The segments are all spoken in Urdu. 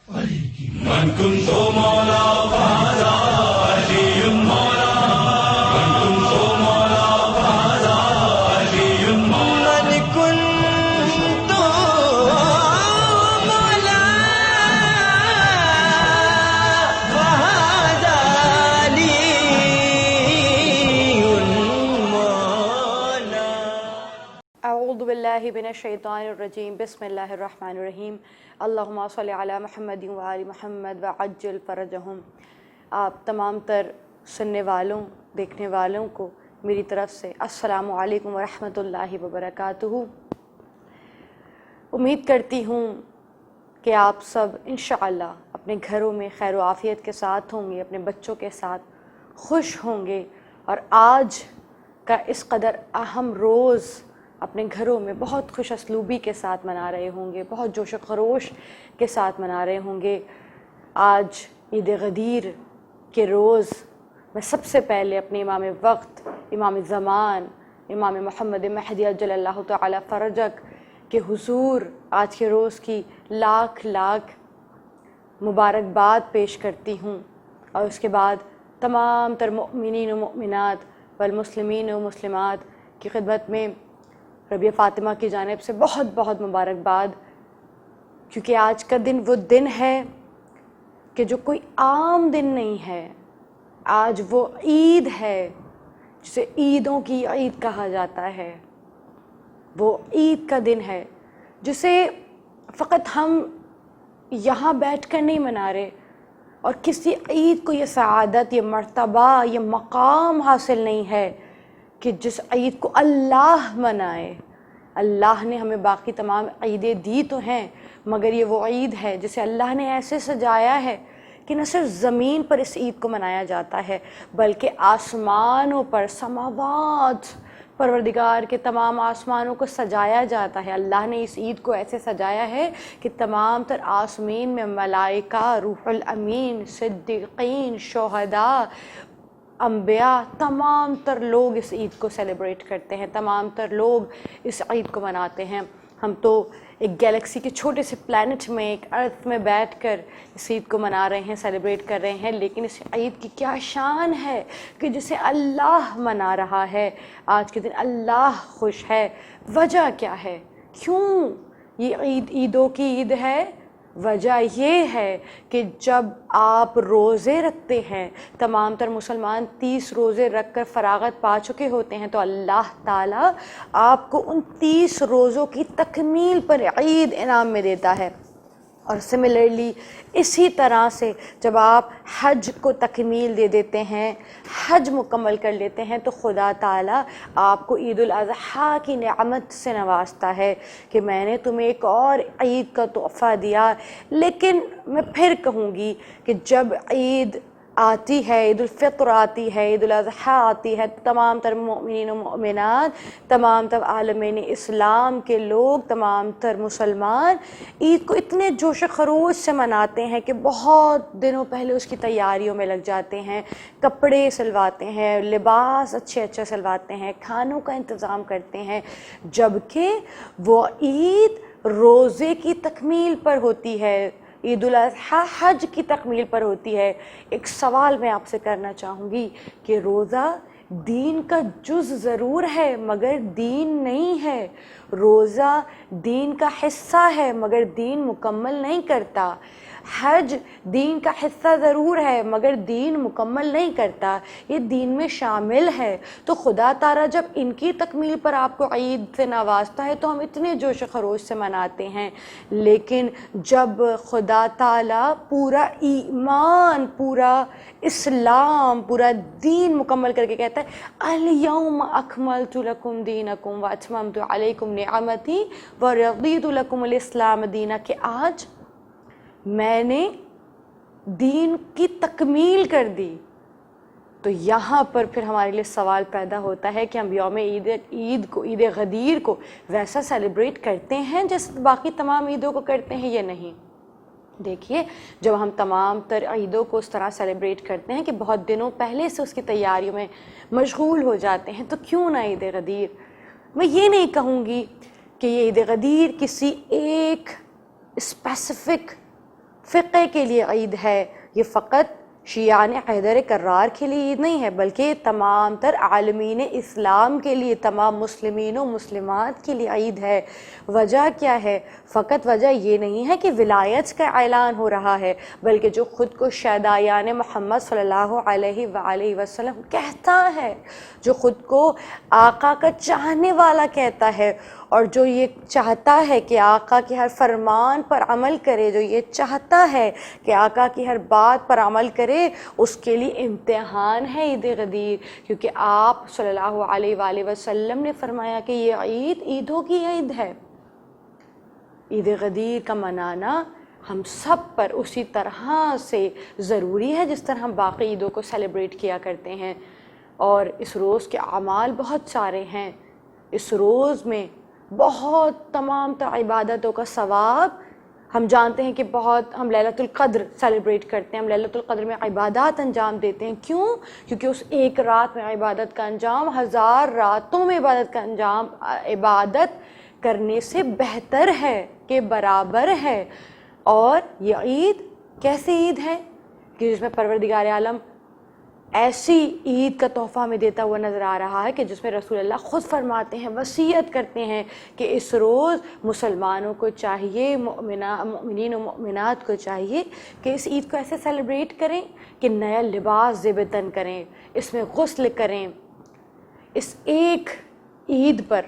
من كنت مولا فهذا علي مولا، من كنت مولا فهذا علي مولا، من كنت مولا فهذا علي مولا. اعوذ باللہ من الشیطان الرجیم، بسم اللہ الرحمن الرحیم، اللہم صلی علی محمد وآل محمد وعجل فرجہم. آپ تمام تر سننے والوں، دیکھنے والوں کو میری طرف سے السلام علیکم ورحمۃ اللہ وبرکاتہ. امید کرتی ہوں کہ آپ سب انشاءاللہ اپنے گھروں میں خیر و عافیت کے ساتھ ہوں گے، اپنے بچوں کے ساتھ خوش ہوں گے، اور آج کا اس قدر اہم روز اپنے گھروں میں بہت خوش اسلوبی کے ساتھ منا رہے ہوں گے، بہت جوش و خروش کے ساتھ منا رہے ہوں گے. آج عید غدیر کے روز میں سب سے پہلے اپنے امام وقت، امام زمان، امام محمد مہدی عجل اللہ تعالی فرجک کے حضور آج کے روز کی لاکھ لاکھ مبارکباد پیش کرتی ہوں، اور اس کے بعد تمام تر مؤمنین و مؤمنات والمسلمین و مسلمات کی خدمت میں ربیع فاطمہ کی جانب سے بہت بہت مبارکباد، کیونکہ آج کا دن وہ دن ہے کہ جو کوئی عام دن نہیں ہے. آج وہ عید ہے جسے عیدوں کی عید کہا جاتا ہے. وہ عید کا دن ہے جسے فقط ہم یہاں بیٹھ کر نہیں منا رہے، اور کسی عید کو یہ سعادت، یہ مرتبہ، یہ مقام حاصل نہیں ہے کہ جس عید کو اللہ منائے. اللہ نے ہمیں باقی تمام عیدیں دی تو ہیں، مگر یہ وہ عید ہے جسے اللہ نے ایسے سجایا ہے کہ نہ صرف زمین پر اس عید کو منایا جاتا ہے بلکہ آسمانوں پر، سماوات، پروردگار کے تمام آسمانوں کو سجایا جاتا ہے. اللہ نے اس عید کو ایسے سجایا ہے کہ تمام تر آسمین میں ملائکہ، روح الامین، صدیقین، شہداء، انبیاء، تمام تر لوگ اس عید کو سیلیبریٹ کرتے ہیں، تمام تر لوگ اس عید کو مناتے ہیں. ہم تو ایک گیلیکسی کے چھوٹے سے پلانٹ میں، ایک ارتھ میں بیٹھ کر اس عید کو منا رہے ہیں، سیلیبریٹ کر رہے ہیں، لیکن اس عید کی کیا شان ہے کہ جسے اللہ منا رہا ہے. آج کے دن اللہ خوش ہے. وجہ کیا ہے؟ کیوں یہ عید عیدوں کی عید ہے؟ وجہ یہ ہے کہ جب آپ روزے رکھتے ہیں، تمام تر مسلمان 30 روزے رکھ کر فراغت پا چکے ہوتے ہیں، تو اللہ تعالیٰ آپ کو ان 30 روزوں کی تکمیل پر عید انعام میں دیتا ہے. اور سملرلی اسی طرح سے جب آپ حج کو تکمیل دے دیتے ہیں، حج مکمل کر لیتے ہیں، تو خدا تعالیٰ آپ کو عید الاضحیٰ کی نعمت سے نوازتا ہے کہ میں نے تمہیں ایک اور عید کا تحفہ دیا. لیکن میں پھر کہوں گی کہ جب عید آتی ہے، عید الفطر آتی ہے، عید الاضحیٰ آتی ہے، تمام تر مؤمنین و مؤمنات، تمام تر عالمین اسلام کے لوگ، تمام تر مسلمان عید کو اتنے جوش و خروش سے مناتے ہیں کہ بہت دنوں پہلے اس کی تیاریوں میں لگ جاتے ہیں، کپڑے سلواتے ہیں، لباس اچھے اچھے سلواتے ہیں، کھانوں کا انتظام کرتے ہیں، جبکہ وہ عید روزے کی تکمیل پر ہوتی ہے، عید الاضحیٰ حج کی تکمیل پر ہوتی ہے. ایک سوال میں آپ سے کرنا چاہوں گی کہ روزہ دین کا جز ضرور ہے مگر دین نہیں ہے. روزہ دین کا حصہ ہے مگر دین مکمل نہیں کرتا. حج دین کا حصہ ضرور ہے مگر دین مکمل نہیں کرتا، یہ دین میں شامل ہے. تو خدا تعالیٰ جب ان کی تکمیل پر آپ کو عید سے نوازتا ہے تو ہم اتنے جوش و خروش سے مناتے ہیں. لیکن جب خدا تعالیٰ پورا ایمان، پورا اسلام، پورا دین مکمل کر کے کہتا ہے الیوم اکملت لکم دینکم واتممت علیکم نعمتی ورضیت لکم الاسلام دینا، کہ آج میں نے دین کی تکمیل کر دی. تو یہاں پر پھر ہمارے لیے سوال پیدا ہوتا ہے کہ ہم یوم عید کو، عید غدیر کو ویسا سیلیبریٹ کرتے ہیں جیسے باقی تمام عیدوں کو کرتے ہیں یا نہیں. دیکھیے، جب ہم تمام تر عیدوں کو اس طرح سیلیبریٹ کرتے ہیں کہ بہت دنوں پہلے سے اس کی تیاریوں میں مشغول ہو جاتے ہیں، تو کیوں نہ عید غدیر؟ میں یہ نہیں کہوں گی کہ یہ عید غدیر کسی ایک اسپیسیفک فقہ کے لیے عید ہے، یہ فقط شیعان حیدر کرار کے لیے عید نہیں ہے، بلکہ تمام تر عالمین اسلام کے لیے، تمام مسلمین و مسلمات کے لیے عید ہے۔ وجہ کیا ہے؟ فقط وجہ یہ نہیں ہے کہ ولایت کا اعلان ہو رہا ہے، بلکہ جو خود کو شیدایان محمد صلی اللہ علیہ وآلہ وسلم کہتا ہے، جو خود کو آقا کا چاہنے والا کہتا ہے، اور جو یہ چاہتا ہے کہ آقا کے ہر فرمان پر عمل کرے، جو یہ چاہتا ہے کہ آقا کی ہر بات پر عمل کرے، اس کے لیے امتحان ہے عید غدیر، کیونکہ آپ صلی اللہ علیہ وآلہ وسلم نے فرمایا کہ یہ عید عیدوں کی عید ہے۔ عید غدیر کا منانا ہم سب پر اسی طرح سے ضروری ہے جس طرح ہم باقی عیدوں کو سیلیبریٹ کیا کرتے ہیں، اور اس روز کے اعمال بہت سارے ہیں۔ اس روز میں بہت تمام تر عبادتوں کا ثواب، ہم جانتے ہیں کہ ہم لیلۃ القدر سیلیبریٹ کرتے ہیں، ہم لیلۃ القدر میں عبادات انجام دیتے ہیں۔ کیوں؟ کیونکہ اس ایک رات میں عبادت کا انجام 1000 راتوں میں عبادت کا انجام عبادت کرنے سے بہتر ہے، کہ برابر ہے۔ اور یہ عید کیسی عید ہے کہ جس میں پروردگار عالم ایسی عید کا تحفہ ہمیں دیتا ہوا نظر آ رہا ہے کہ جس میں رسول اللہ خود فرماتے ہیں، وصیت کرتے ہیں کہ اس روز مسلمانوں کو چاہیے، مؤمنین و مؤمنات کو چاہیے کہ اس عید کو ایسے سیلیبریٹ کریں کہ نیا لباس زیب تن کریں، اس میں غسل کریں۔ اس ایک عید پر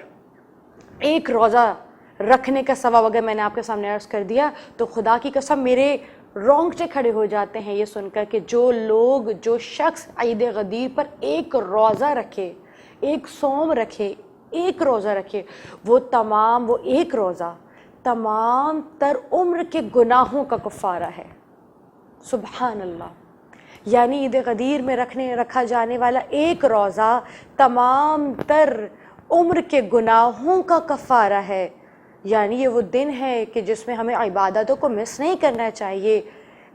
ایک روزہ رکھنے کا ثواب اگر میں نے آپ کے سامنے عرض کر دیا تو خدا کی قسم میرے رونگٹے کھڑے ہو جاتے ہیں یہ سن کر کہ جو شخص عید غدیر پر ایک روزہ رکھے، ایک صوم رکھے، ایک روزہ رکھے، وہ ایک روزہ تمام تر عمر کے گناہوں کا کفارہ ہے۔ سبحان اللہ! یعنی عید غدیر میں رکھا جانے والا ایک روزہ تمام تر عمر کے گناہوں کا کفارہ ہے۔ یعنی یہ وہ دن ہے کہ جس میں ہمیں عبادتوں کو مس نہیں کرنا چاہیے۔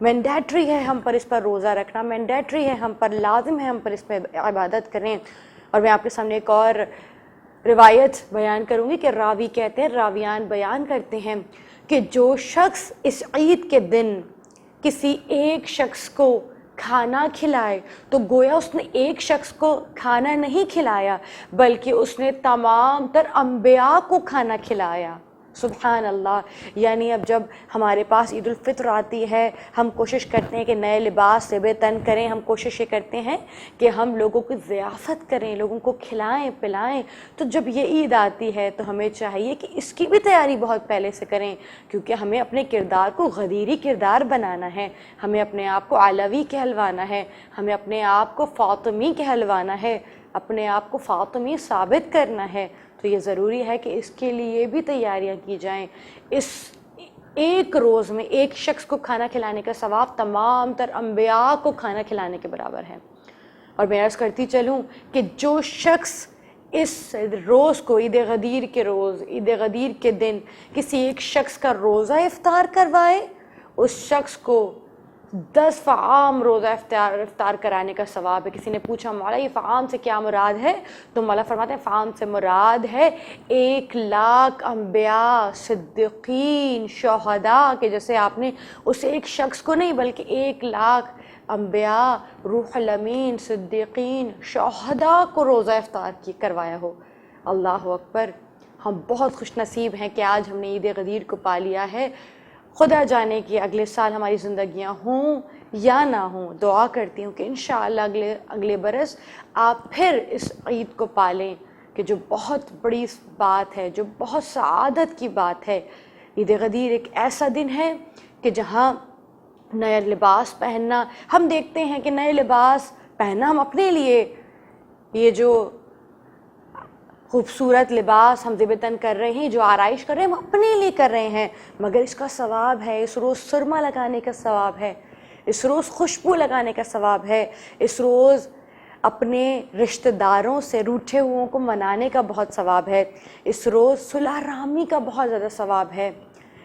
مینڈیٹری ہے ہم پر اس پر روزہ رکھنا، مینڈیٹری ہے ہم پر، لازم ہے ہم پر اس پہ عبادت کریں۔ اور میں آپ کے سامنے ایک اور روایت بیان کروں گی کہ راوی کہتے ہیں، راویان بیان کرتے ہیں کہ جو شخص اس عید کے دن کسی ایک شخص کو کھانا کھلائے تو گویا اس نے ایک شخص کو کھانا نہیں کھلایا بلکہ اس نے تمام تر انبیاء کو کھانا کھلایا۔ سبحان اللہ! یعنی اب جب ہمارے پاس عید الفطر آتی ہے، ہم کوشش کرتے ہیں کہ نئے لباس زیب تن کریں، ہم کوشش یہ کرتے ہیں کہ ہم لوگوں کی ضیافت کریں، لوگوں کو کھلائیں پلائیں۔ تو جب یہ عید آتی ہے تو ہمیں چاہیے کہ اس کی بھی تیاری بہت پہلے سے کریں، کیونکہ ہمیں اپنے کردار کو غدیری کردار بنانا ہے، ہمیں اپنے آپ کو علوی کہلوانا ہے، ہمیں اپنے آپ کو فاطمی کہلوانا ہے، اپنے آپ کو فاطمی ثابت کرنا ہے۔ تو یہ ضروری ہے کہ اس کے لیے بھی تیاریاں کی جائیں۔ اس ایک روز میں ایک شخص کو کھانا کھلانے کا ثواب تمام تر انبیاء کو کھانا کھلانے کے برابر ہے۔ اور میں عرض کرتی چلوں کہ جو شخص اس روز کو، عید غدیر کے روز، عید غدیر کے دن کسی ایک شخص کا روزہ افطار کروائے، اس شخص کو 10 فعام روزہ افطار کرانے کا ثواب ہے۔ کسی نے پوچھا مولا یہ فعام سے کیا مراد ہے؟ تو مولا فرماتے ہیں فعام سے مراد ہے 1,00,000 انبیاء، صدیقین، شہداء کہ جیسے آپ نے اس ایک شخص کو نہیں بلکہ 1,00,000 انبیاء، روح الامین، صدیقین، شہداء کو روزہ افطار کروایا ہو۔ اللہ اکبر! ہم بہت خوش نصیب ہیں کہ آج ہم نے عید غدیر کو پا لیا ہے۔ خدا جانے کہ اگلے سال ہماری زندگیاں ہوں یا نہ ہوں، دعا کرتی ہوں کہ انشاءاللہ اگلے برس آپ پھر اس عید کو پالیں کہ جو بہت بڑی بات ہے، جو بہت سعادت کی بات ہے۔ عید غدیر ایک ایسا دن ہے کہ جہاں نیا لباس پہننا، ہم دیکھتے ہیں کہ نئے لباس پہننا ہم اپنے لیے، یہ جو خوبصورت لباس ہم زیب تن کر رہے ہیں، جو آرائش کر رہے ہیں ہم اپنے لیے کر رہے ہیں، مگر اس کا ثواب ہے، اس روز سرما لگانے کا ثواب ہے، اس روز خوشبو لگانے کا ثواب ہے، اس روز اپنے رشتہ داروں سے روٹھے ہوئوں کو منانے کا بہت ثواب ہے، اس روز صلح رحمی کا بہت زیادہ ثواب ہے،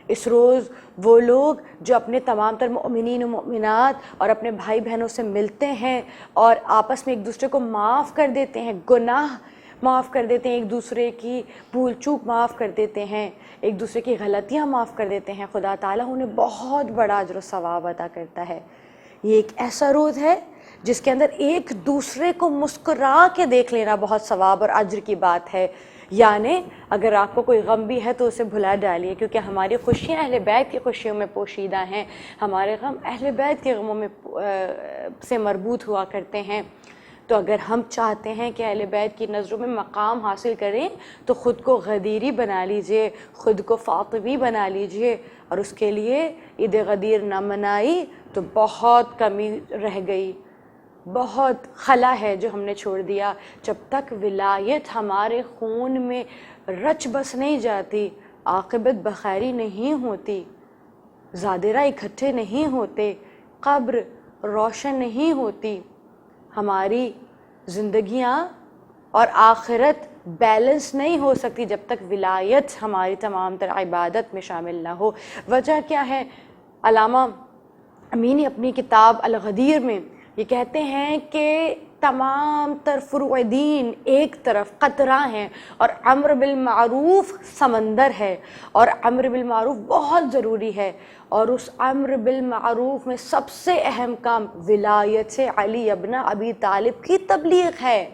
اس روز وہ لوگ جو اپنے تمام تر مؤمنین و مؤمنات اور اپنے بھائی بہنوں سے ملتے ہیں اور آپس میں ایک دوسرے کو معاف کر دیتے ہیں، گناہ معاف کر دیتے ہیں، ایک دوسرے کی بھول چوک معاف کر دیتے ہیں، ایک دوسرے کی غلطیاں معاف کر دیتے ہیں، خدا تعالیٰ انہیں بہت بڑا اجر و ثواب عطا کرتا ہے۔ یہ ایک ایسا روز ہے جس کے اندر ایک دوسرے کو مسکرا کے دیکھ لینا بہت ثواب اور اجر کی بات ہے۔ یعنی اگر آپ کو کوئی غم بھی ہے تو اسے بھلا ڈالیے، کیونکہ ہماری خوشیاں اہل بیت کی خوشیوں میں پوشیدہ ہیں، ہمارے غم اہل بیت کے غموں میں سے مربوط ہوا کرتے ہیں۔ تو اگر ہم چاہتے ہیں کہ اہل بیت کی نظروں میں مقام حاصل کریں تو خود کو غدیری بنا لیجئے، خود کو فاطمی بنا لیجئے، اور اس کے لیے عید غدیر نہ منائی تو بہت کمی رہ گئی، بہت خلا ہے جو ہم نے چھوڑ دیا۔ جب تک ولایت ہمارے خون میں رچ بس نہیں جاتی، عاقبت بخیری نہیں ہوتی، زادرہ اکٹھے نہیں ہوتے، قبر روشن نہیں ہوتی، ہماری زندگیاں اور آخرت بیلنس نہیں ہو سکتی جب تک ولایت ہماری تمام تر عبادت میں شامل نہ ہو۔ وجہ کیا ہے؟ علامہ امینی اپنی کتاب الغدیر میں یہ کہتے ہیں کہ تمام تر فروع دین ایک طرف قطرہ ہیں اور امر بالمعروف سمندر ہے، اور امر بالمعروف بہت ضروری ہے، اور اس امر بالمعروف میں سب سے اہم کام ولایت علی ابن ابی طالب کی تبلیغ ہے۔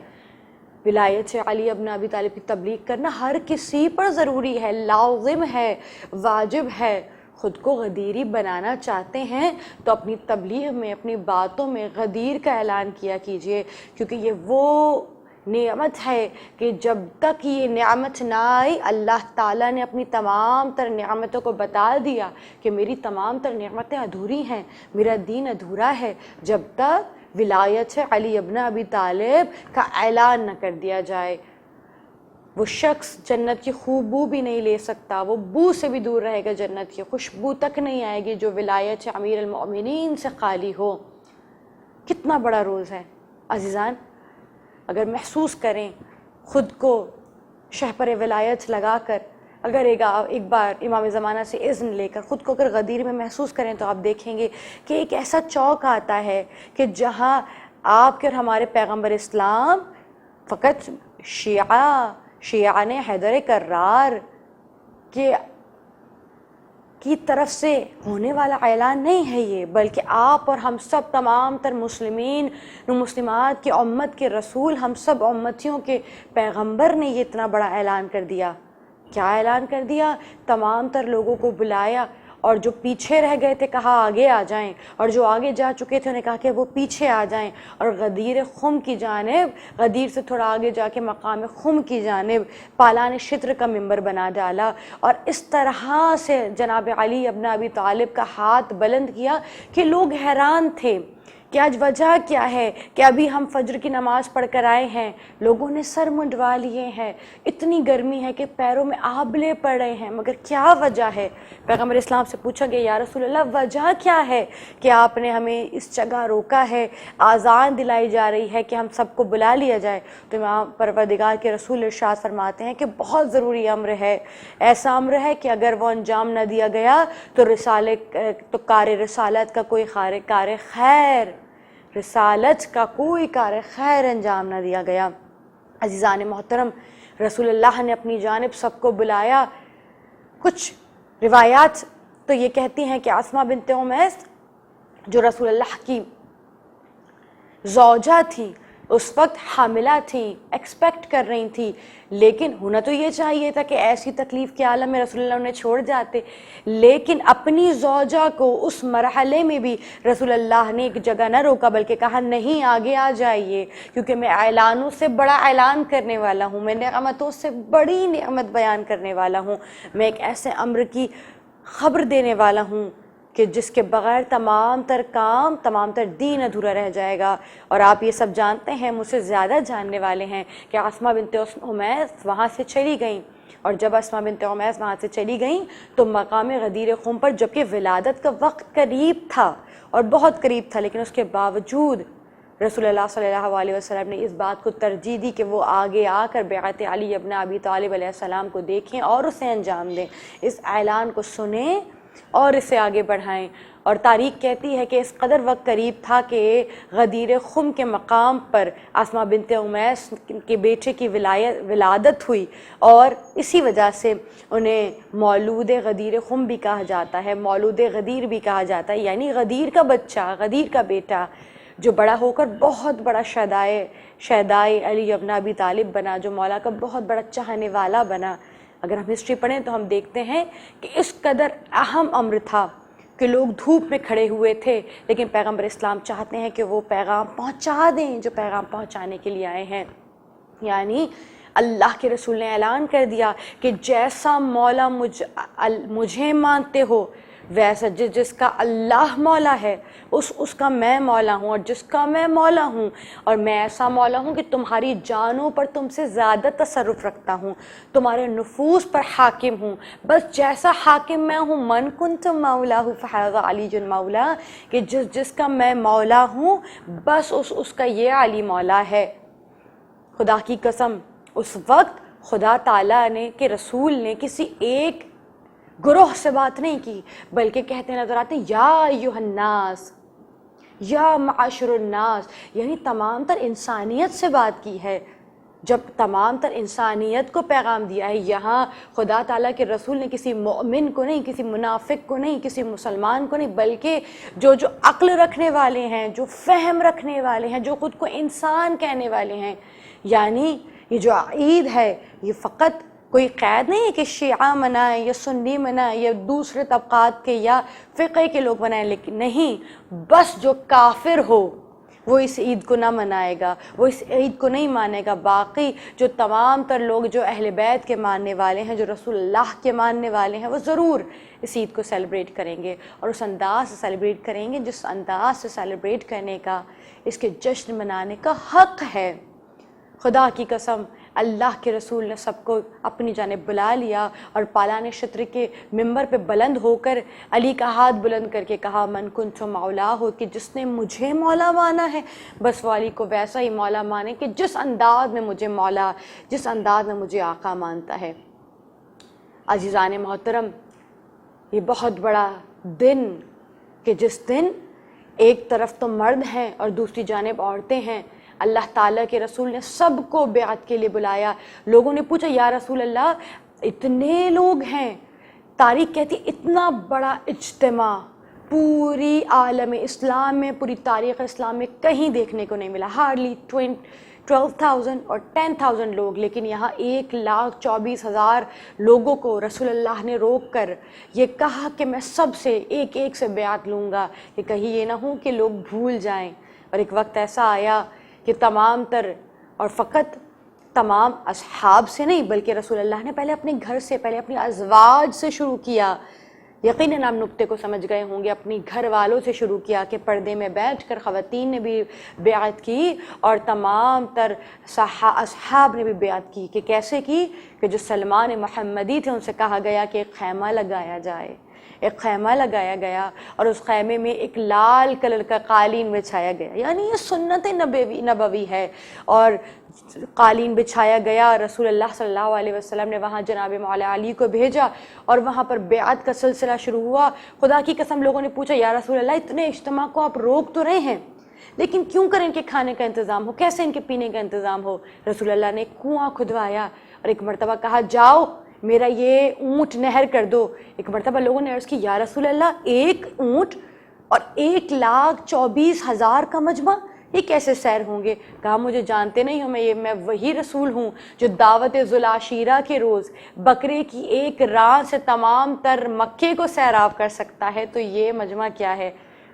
ولایت علی ابن ابی طالب کی تبلیغ کرنا ہر کسی پر ضروری ہے، لازم ہے، واجب ہے۔ خود کو غدیری بنانا چاہتے ہیں تو اپنی تبلیغ میں، اپنی باتوں میں غدیر کا اعلان کیا کیجئے، کیونکہ یہ وہ نعمت ہے کہ جب تک یہ نعمت نہ آئی، اللہ تعالیٰ نے اپنی تمام تر نعمتوں کو بتا دیا کہ میری تمام تر نعمتیں ادھوری ہیں، میرا دین ادھورا ہے، جب تک ولایت علی ابن ابی طالب کا اعلان نہ کر دیا جائے۔ وہ شخص جنت کی خوشبو بھی نہیں لے سکتا، وہ بو سے بھی دور رہے گا، جنت کی خوشبو تک نہیں آئے گی جو ولایت امیر المؤمنین سے خالی ہو۔ کتنا بڑا روز ہے عزیزان، اگر محسوس کریں خود کو شہپر ولایت لگا کر، اگر ایک بار امام زمانہ سے اذن لے کر خود کو اگر غدیر میں محسوس کریں تو آپ دیکھیں گے کہ ایک ایسا چوک آتا ہے کہ جہاں آپ کے اور ہمارے پیغمبر اسلام فقط شیعہ نے حیدر کرار کی طرف سے ہونے والا اعلان نہیں ہے یہ، بلکہ آپ اور ہم سب تمام تر مسلمین مسلمات کی امت کے رسول، ہم سب امتیوں کے پیغمبر نے یہ اتنا بڑا اعلان کر دیا۔ کیا اعلان کر دیا؟ تمام تر لوگوں کو بلایا، اور جو پیچھے رہ گئے تھے کہا آگے آ جائیں، اور جو آگے جا چکے تھے انہیں کہا کہ وہ پیچھے آ جائیں، اور غدیر خم کی جانب، غدیر سے تھوڑا آگے جا کے مقام خم کی جانب پالان شطر کا ممبر بنا ڈالا، اور اس طرح سے جناب علی ابن ابی طالب کا ہاتھ بلند کیا کہ لوگ حیران تھے کہ آج وجہ کیا ہے کہ ابھی ہم فجر کی نماز پڑھ کر آئے ہیں، لوگوں نے سر منڈوا لیے ہیں، اتنی گرمی ہے کہ پیروں میں آبلے پڑ رہے ہیں، مگر کیا وجہ ہے؟ پیغمبر اسلام سے پوچھا گیا یا رسول اللہ وجہ کیا ہے کہ آپ نے ہمیں اس جگہ روکا ہے، آذان دلائی جا رہی ہے کہ ہم سب کو بلا لیا جائے؟ تو امام پروردگار کے رسول ارشاد فرماتے ہیں کہ بہت ضروری امر ہے، ایسا امر ہے کہ اگر وہ انجام نہ دیا گیا تو کار رسالت کا کوئی کار خیر، رسالت کا کوئی کار خیر انجام نہ دیا گیا۔ عزیزان محترم، رسول اللہ نے اپنی جانب سب کو بلایا۔ کچھ روایات تو یہ کہتی ہیں کہ اسماء بنت امیس جو رسول اللہ کی زوجہ تھی اس وقت حاملہ تھیں، ایکسپیکٹ کر رہی تھی، لیکن ہونا تو یہ چاہیے تھا کہ ایسی تکلیف کے عالم میں رسول اللہ انہیں چھوڑ جاتے، لیکن اپنی زوجہ کو اس مرحلے میں بھی رسول اللہ نے ایک جگہ نہ روکا بلکہ کہا نہیں آگے آ جائیے، کیونکہ میں اعلانوں سے بڑا اعلان کرنے والا ہوں، میں نعمتوں سے بڑی نعمت بیان کرنے والا ہوں، میں ایک ایسے امر کی خبر دینے والا ہوں کہ جس کے بغیر تمام تر کام، تمام تر دین ادھورا رہ جائے گا۔ اور آپ یہ سب جانتے ہیں، مجھ سے زیادہ جاننے والے ہیں کہ اسماء بنت امیس وہاں سے چلی گئیں، اور جب اسماء بنت امیس وہاں سے چلی گئیں تو مقام غدیر خم پر، جبکہ ولادت کا وقت قریب تھا اور بہت قریب تھا، لیکن اس کے باوجود رسول اللہ صلی اللہ علیہ وسلم نے اس بات کو ترجیح دی کہ وہ آگے آ کر بیعت علی ابن ابی طالب علیہ السلام کو دیکھیں اور اسے انجام دیں، اس اعلان کو سنیں اور اسے آگے بڑھائیں۔ اور تاریخ کہتی ہے کہ اس قدر وقت قریب تھا کہ غدیر خم کے مقام پر اسماء بنت امیس کے بیٹے کی ولادت ہوئی، اور اسی وجہ سے انہیں مولود غدیر خم بھی کہا جاتا ہے، مولود غدیر بھی کہا جاتا ہے، یعنی غدیر کا بچہ، غدیر کا بیٹا، جو بڑا ہو کر بہت بڑا شہدائے علی ابن ابی طالب بنا، جو مولا کا بہت بڑا چاہنے والا بنا۔ اگر ہم ہسٹری پڑھیں تو ہم دیکھتے ہیں کہ اس قدر اہم امر تھا کہ لوگ دھوپ میں کھڑے ہوئے تھے، لیکن پیغمبر اسلام چاہتے ہیں کہ وہ پیغام پہنچا دیں جو پیغام پہنچانے کے لیے آئے ہیں۔ یعنی اللہ کے رسول نے اعلان کر دیا کہ جیسا مولا مجھے مانتے ہو، ویسا جس کا اللہ مولا ہے اس کا میں مولا ہوں، اور جس کا میں مولا ہوں، اور میں ایسا مولا ہوں کہ تمہاری جانوں پر تم سے زیادہ تصرف رکھتا ہوں، تمہارے نفوس پر حاکم ہوں، بس جیسا حاکم میں ہوں، من کنت مولا فہذا علی مولا، کہ جس کا میں مولا ہوں بس اس کا یہ علی مولا ہے۔ خدا کی قسم اس وقت خدا تعالیٰ نے کہ رسول نے کسی ایک گروہ سے بات نہیں کی، بلکہ کہتے نظر آتے یا ایھا الناس، یا معاشر الناس، یعنی تمام تر انسانیت سے بات کی ہے۔ جب تمام تر انسانیت کو پیغام دیا ہے، یہاں خدا تعالیٰ کے رسول نے کسی مومن کو نہیں، کسی منافق کو نہیں، کسی مسلمان کو نہیں، بلکہ جو عقل رکھنے والے ہیں، جو فہم رکھنے والے ہیں، جو خود کو انسان کہنے والے ہیں۔ یعنی یہ جو عید ہے یہ فقط کوئی قید نہیں ہے کہ شیعہ منائیں یا سنی منائیں یا دوسرے طبقات کے یا فقہ کے لوگ منائیں، لیکن نہیں، بس جو کافر ہو وہ اس عید کو نہ منائے گا، وہ اس عید کو نہیں مانے گا۔ باقی جو تمام تر لوگ جو اہل بیت کے ماننے والے ہیں، جو رسول اللہ کے ماننے والے ہیں، وہ ضرور اس عید کو سیلیبریٹ کریں گے، اور اس انداز سے سیلیبریٹ کریں گے جس انداز سے سیلیبریٹ کرنے کا، اس کے جشن منانے کا حق ہے۔ خدا کی قسم اللہ کے رسول نے سب کو اپنی جانب بلا لیا، اور پالان شطر کے ممبر پہ بلند ہو کر علی کا ہاتھ بلند کر کے کہا من کنت مولا ہو، کہ جس نے مجھے مولا مانا ہے بس وہ علی کو ویسا ہی مولا مانے کہ جس انداز میں مجھے مولا، جس انداز میں مجھے آقا مانتا ہے۔ عزیزان محترم، یہ بہت بڑا دن کہ جس دن ایک طرف تو مرد ہیں اور دوسری جانب عورتیں ہیں، اللہ تعالیٰ کے رسول نے سب کو بیعت کے لیے بلایا۔ لوگوں نے پوچھا یا رسول اللہ اتنے لوگ ہیں، تاریخ کہتی اتنا بڑا اجتماع پوری عالم اسلام میں، پوری تاریخ اسلام میں کہیں دیکھنے کو نہیں ملا، ہارڈلی 12,000 اور 10,000 لوگ، لیکن یہاں 1,24,000 لوگوں کو رسول اللہ نے روک کر یہ کہا کہ میں سب سے ایک ایک سے بیعت لوں گا، کہ کہیں یہ نہ ہو کہ لوگ بھول جائیں۔ اور ایک وقت ایسا آیا کہ تمام تر، اور فقط تمام اصحاب سے نہیں بلکہ رسول اللہ نے پہلے اپنے گھر سے، پہلے اپنی ازواج سے شروع کیا۔ یقیناً آپ نقطے کو سمجھ گئے ہوں گے، اپنی گھر والوں سے شروع کیا کہ پردے میں بیٹھ کر خواتین نے بھی بیعت کی، اور تمام تر اصحاب نے بھی بیعت کی۔ کہ کیسے کی؟ کہ جو سلمان محمدی تھے ان سے کہا گیا کہ ایک خیمہ لگایا جائے، ایک خیمہ لگایا گیا، اور اس خیمے میں ایک لال کلر کا قالین بچھایا گیا، یعنی یہ سنت نبوی ہے، اور قالین بچھایا گیا۔ رسول اللہ صلی اللہ علیہ وسلم نے وہاں جناب مولا علی کو بھیجا، اور وہاں پر بیعت کا سلسلہ شروع ہوا۔ خدا کی قسم لوگوں نے پوچھا یا رسول اللہ اتنے اجتماع کو آپ روک تو رہے ہیں، لیکن کیوں کر ان کے کھانے کا انتظام ہو، کیسے ان کے پینے کا انتظام ہو؟ رسول اللہ نے ایک کنواں کھدوایا، اور ایک مرتبہ کہا جاؤ میرا یہ اونٹ نہر کر دو۔ ایک مرتبہ لوگوں نے عرض کی یا رسول اللہ ایک اونٹ اور 1,24,000 کا مجمع، یہ کیسے سیر ہوں گے؟ کہا مجھے جانتے نہیں ہو، میں وہی رسول ہوں جو دعوت ذوالعشیرہ کے روز بکرے کی ایک ران سے تمام تر مکے کو سیراب کر سکتا ہے، تو یہ مجمع کیا ہے؟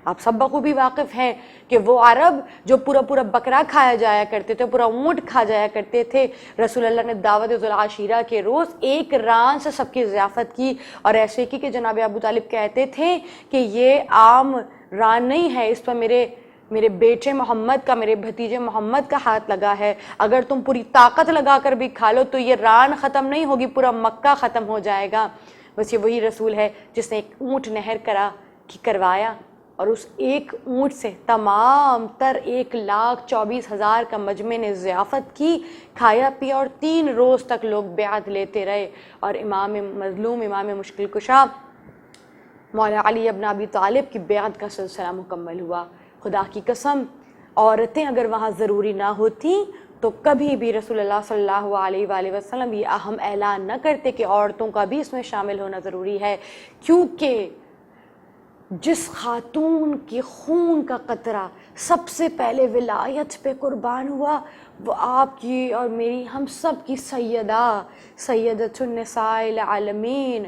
آپ سب بخوبی واقف ہیں کہ وہ عرب جو پورا بکرا کھایا جایا کرتے تھے، پورا اونٹ کھا جایا کرتے تھے، رسول اللہ نے دعوت ذوالعشیرہ کے روز ایک ران سے سب کی ضیافت کی، اور ایسے کی کہ جناب ابو طالب کہتے تھے کہ یہ عام ران نہیں ہے، اس پر میرے بیٹے محمد کا، میرے بھتیجے محمد کا ہاتھ لگا ہے، اگر تم پوری طاقت لگا کر بھی کھا لو تو یہ ران ختم نہیں ہوگی، پورا مکہ ختم ہو جائے گا۔ بس یہ وہی رسول ہے جس نے ایک اونٹ نہر کروایا، اور اس ایک اونٹ سے تمام تر 1,24,000 کا مجمع نے ضیافت کی، کھایا پیا، اور 3 روز تک لوگ بیعت لیتے رہے۔ اور امام مظلوم، امام مشکل کشا مولا علی ابن ابی طالب کی بیعت کا سلسلہ مکمل ہوا. خدا کی قسم عورتیں اگر وہاں ضروری نہ ہوتیں تو کبھی بھی رسول اللہ صلی اللہ علیہ وآلہ وسلم یہ اہم اعلان نہ کرتے کہ عورتوں کا بھی اس میں شامل ہونا ضروری ہے، کیونکہ جس خاتون کی خون کا قطرہ سب سے پہلے ولایت پہ قربان ہوا وہ آپ کی اور میری ہم سب کی سیدۃ النساء العالمین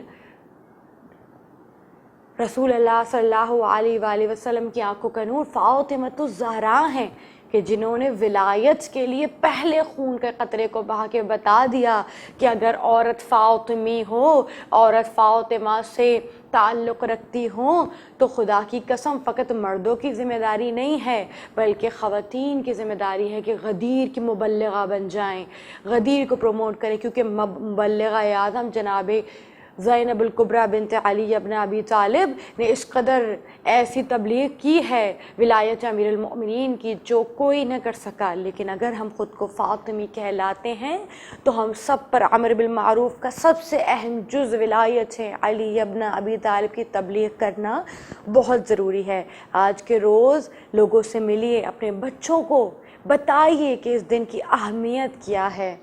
رسول اللہ صلی اللہ علیہ وآلہ وسلم کی آنکھوں کا نور فاطمۃ الزہرا ہیں، کہ جنہوں نے ولایت کے لیے پہلے خون کے قطرے کو بہا کے بتا دیا کہ اگر عورت فاطمی ہو، عورت فاطمہ سے تعلق رکھتی ہوں تو خدا کی قسم فقط مردوں کی ذمہ داری نہیں ہے بلکہ خواتین کی ذمہ داری ہے کہ غدیر کی مبلغہ بن جائیں، غدیر کو پروموٹ کریں، کیونکہ مبلغہ اعظم جناب زینب الکبریٰ بنت علی ابن ابی طالب نے اس قدر ایسی تبلیغ کی ہے ولایت امیر المؤمنین کی جو کوئی نہ کر سکا. لیکن اگر ہم خود کو فاطمی کہلاتے ہیں تو ہم سب پر امر بالمعروف کا سب سے اہم جز ولایت ہے علی ابن ابی طالب کی تبلیغ کرنا بہت ضروری ہے. آج کے روز لوگوں سے ملیے، اپنے بچوں کو بتائیے کہ اس دن کی اہمیت کیا ہے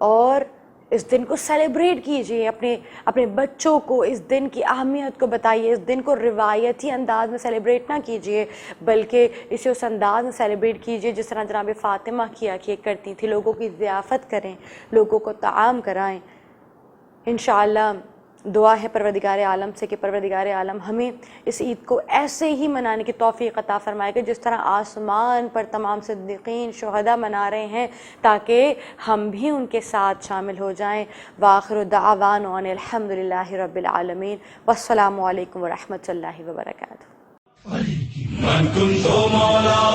اور اس دن کو سیلیبریٹ کیجئے. اپنے بچوں کو اس دن کی اہمیت کو بتائیے. اس دن کو روایتی انداز میں سیلیبریٹ نہ کیجئے بلکہ اسے اس انداز میں سیلیبریٹ کیجئے جس طرح جناب فاطمہ کیا کرتی تھی. لوگوں کی ضیافت کریں، لوگوں کو طعام کرائیں. انشاءاللہ دعا ہے پروردگار عالم سے کہ پروردگار عالم ہمیں اس عید کو ایسے ہی منانے کی توفیق عطا فرمائے گا جس طرح آسمان پر تمام صدیقین شہداء منا رہے ہیں، تاکہ ہم بھی ان کے ساتھ شامل ہو جائیں. وآخر دعوانا ان الحمدللہ رب العالمین والسلام علیکم ورحمۃ اللہ وبرکاتہ. من كنت مولا